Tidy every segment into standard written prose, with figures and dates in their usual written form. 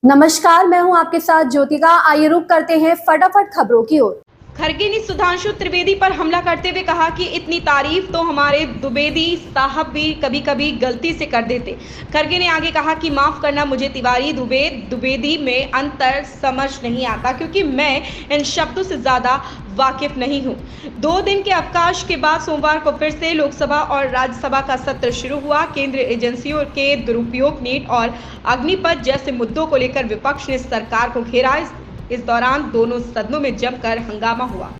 नमस्कार, मैं हूं आपके साथ ज्योतिका। आइए रुक करते हैं फटाफट खबरों की ओर। खड़गे ने सुधांशु त्रिवेदी पर हमला करते हुए कहा कि इतनी तारीफ तो हमारे द्विवेदी साहब भी कभी कभी गलती से कर देते। खड़गे ने आगे कहा कि माफ करना, मुझे तिवारी द्विवेदी में अंतर समझ नहीं आता क्योंकि मैं इन शब्दों से ज्यादा वाकिफ नहीं हूं। 2 दिन के अवकाश के बाद सोमवार को फिर से लोकसभा और राज्यसभा का सत्र शुरू हुआ। केंद्रीय एजेंसियों के दुरुपयोग, नीट और अग्निपथ जैसे मुद्दों को लेकर विपक्ष ने सरकार को घेरा। इस दौरान दोनों सदनों में जमकर हंगामा हुआ।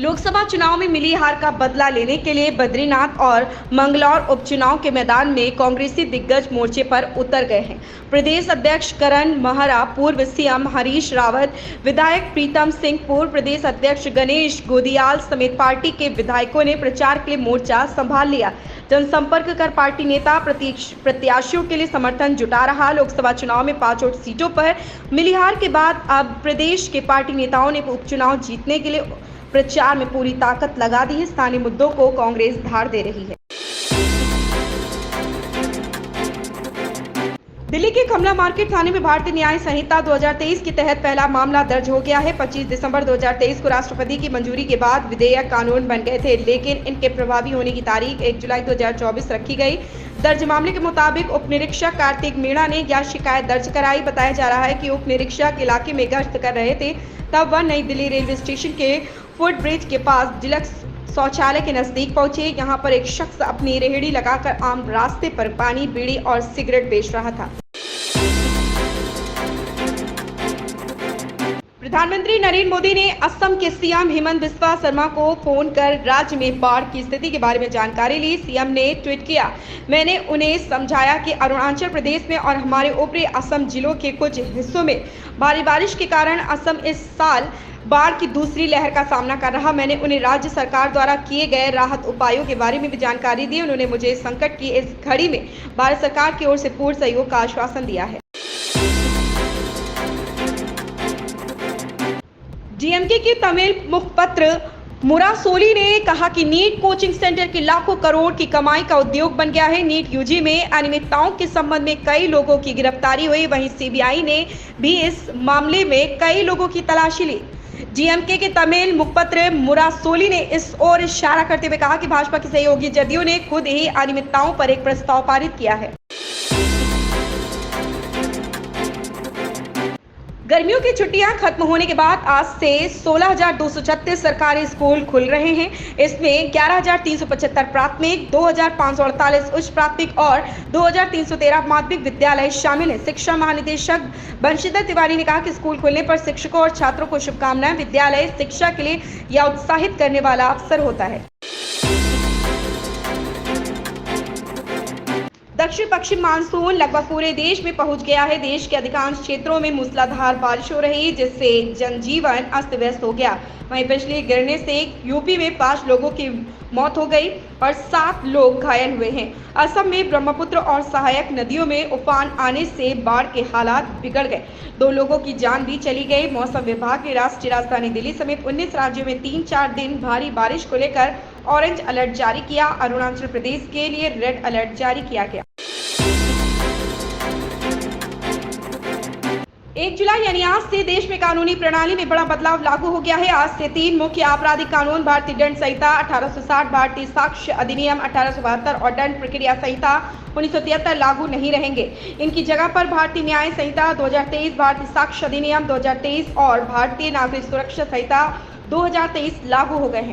लोकसभा चुनाव में मिली हार का बदला लेने के लिए बद्रीनाथ और मंगलौर उपचुनाव के मैदान में कांग्रेसी दिग्गज मोर्चे पर उतर गए हैं। प्रदेश अध्यक्ष करण महरा, पूर्व सीएम हरीश रावत, विधायक प्रीतम सिंह, पूर्व प्रदेश अध्यक्ष गणेश गोदियाल समेत पार्टी के विधायकों ने प्रचार के लिए मोर्चा संभाल लिया। जनसंपर्क कर पार्टी नेता प्रत्याशियों के लिए समर्थन जुटा रहा। लोकसभा चुनाव में 5 सीटों पर मिली हार के बाद अब प्रदेश के पार्टी नेताओं ने उपचुनाव जीतने के लिए प्रचार में पूरी ताकत लगा दी है। स्थानीय मुद्दों को कांग्रेस धार दे रही है। दिल्ली के कमला मार्केट थाने में भारतीय न्याय संहिता 2023 के तहत पहला मामला दर्ज हो गया है। 25 दिसंबर 2023 को राष्ट्रपति की मंजूरी के बाद विधेयक कानून बन गए थे, लेकिन इनके प्रभावी होने की तारीख 1 जुलाई 2024 रखी गई। दर्ज मामले के मुताबिक उप निरीक्षक कार्तिक मीणा ने यह शिकायत दर्ज कराई। बताया जा रहा है कि उप निरीक्षक इलाके में गश्त कर रहे थे, तब वह नई दिल्ली रेलवे स्टेशन के फुट ब्रिज के पास डिलक्स शौचालय के नजदीक पहुंचे। यहां पर एक शख्स अपनी रेहड़ी लगाकर आम रास्ते पर पानी, बीड़ी और सिगरेट बेच रहा था। प्रधानमंत्री नरेंद्र मोदी ने असम के सीएम हेमंत बिस्वा शर्मा को फोन कर राज्य में बाढ़ की स्थिति के बारे में जानकारी ली। सीएम ने ट्वीट किया, मैंने उन्हें समझाया कि अरुणाचल प्रदेश में और हमारे ऊपरी असम जिलों के कुछ हिस्सों में भारी बारिश के कारण असम इस साल बाढ़ की दूसरी लहर का सामना कर रहा। मैंने उन्हें राज्य सरकार द्वारा किए गए राहत उपायों के बारे में भी जानकारी दी। उन्होंने मुझे संकट की इस घड़ी में भारत सरकार की ओर से पूर्ण सहयोग का आश्वासन दिया है। डीएमके के तमिल मुखपत्र मुरासोली ने कहा कि नीट कोचिंग सेंटर की लाखों करोड़ की कमाई का उद्योग बन गया है। नीट यूजी में अनियमितताओं के संबंध में कई लोगों की गिरफ्तारी हुई। वहीं सीबीआई ने भी इस मामले में कई लोगों की तलाशी ली। डीएमके के तमिल मुखपत्र मुरासोली ने इस ओर इशारा करते हुए कहा कि भाजपा की सहयोगी जदयू ने खुद ही अनियमितताओं पर एक प्रस्ताव पारित किया है। गर्मियों की छुट्टियां खत्म होने के बाद आज से 16,236 सरकारी स्कूल खुल रहे हैं। इसमें 11,375 प्राथमिक, 2,548 उच्च प्राथमिक और 2,313 माध्यमिक विद्यालय शामिल हैं। शिक्षा महानिदेशक बंशीधर तिवारी ने कहा कि स्कूल खुलने पर शिक्षकों और छात्रों को शुभकामनाएं। विद्यालय शिक्षा के लिए यह उत्साहित करने वाला अवसर होता है। दक्षिण पश्चिम मानसून लगभग पूरे देश में पहुंच गया है। देश के अधिकांश क्षेत्रों में मूसलाधार बारिश हो रही, जिससे जनजीवन अस्त व्यस्त हो गया। वहीं बिजली गिरने से यूपी में 5 लोगों की मौत हो गई और 7 लोग घायल हुए हैं। असम में ब्रह्मपुत्र और सहायक नदियों में उफान आने से बाढ़ के हालात बिगड़ गए। 2 लोगों की जान भी चली गई। मौसम विभाग ने राष्ट्रीय राजधानी दिल्ली समेत 19 राज्यों में 3-4 दिन भारी बारिश को लेकर ऑरेंज अलर्ट जारी किया। अरुणाचल प्रदेश के लिए रेड अलर्ट जारी किया गया। 1 जुलाई यानी आज से देश में कानूनी प्रणाली में बड़ा बदलाव लागू हो गया है। आज से 3 मुख्य आपराधिक कानून, भारतीय दंड संहिता 1860, भारतीय साक्ष्य अधिनियम 1872 और दंड प्रक्रिया संहिता 1973 लागू नहीं रहेंगे। इनकी जगह पर भारतीय न्याय संहिता 2023, भारतीय साक्ष्य अधिनियम 2023 और भारतीय नागरिक सुरक्षा संहिता 2023 लागू हो गए हैं।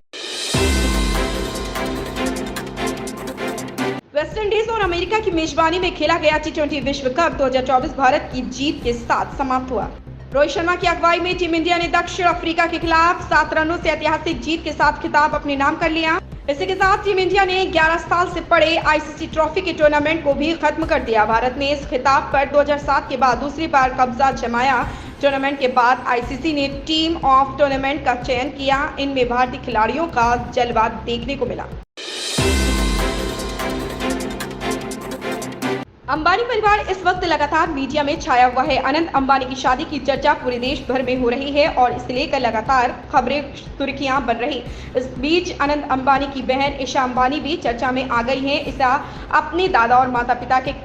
वेस्टइंडीज और अमेरिका की मेजबानी में खेला गया T20 विश्व कप 2024 भारत की जीत के साथ समाप्त हुआ। रोहित शर्मा की अगुवाई में टीम इंडिया ने दक्षिण अफ्रीका के खिलाफ 7 रनों से ऐतिहासिक जीत के साथ खिताब अपने नाम कर लिया। इसी के साथ टीम इंडिया ने 11 साल से पड़े आईसीसी ट्रॉफी के टूर्नामेंट को भी खत्म कर दिया। भारत ने इस खिताब पर 2007 के बाद दूसरी बार कब्जा जमाया। टूर्नामेंट के बाद आईसीसी ने टीम ऑफ टूर्नामेंट का चयन किया। इनमें भारतीय खिलाड़ियों का जलवा देखने को मिला। अंबानी परिवार इस वक्त लगातार मीडिया में छाया हुआ है। अनंत अंबानी की शादी की चर्चा पूरे देश भर में हो रही है और इसे लेकर लगातार खबरें सुर्खियां बन रही। इस बीच अनंत अंबानी की बहन ईशा अंबानी भी चर्चा में आ गई हैं। ईशा अपने दादा और माता पिता के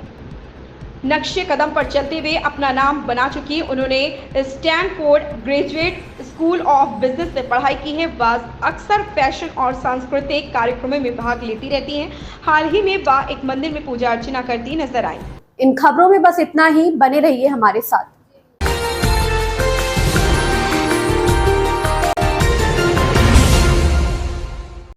नक्शे कदम पर चलते हुए अपना नाम बना चुकी। उन्होंने Stanford graduate school of business से पढ़ाई की है। वह अक्सर फैशन और सांस्कृतिक कार्यक्रमों में भाग लेती रहती हैं। हाल ही में वह एक मंदिर में पूजा अर्चना करती नजर आई। इन खबरों में बस इतना ही, बने रहिए हमारे साथ।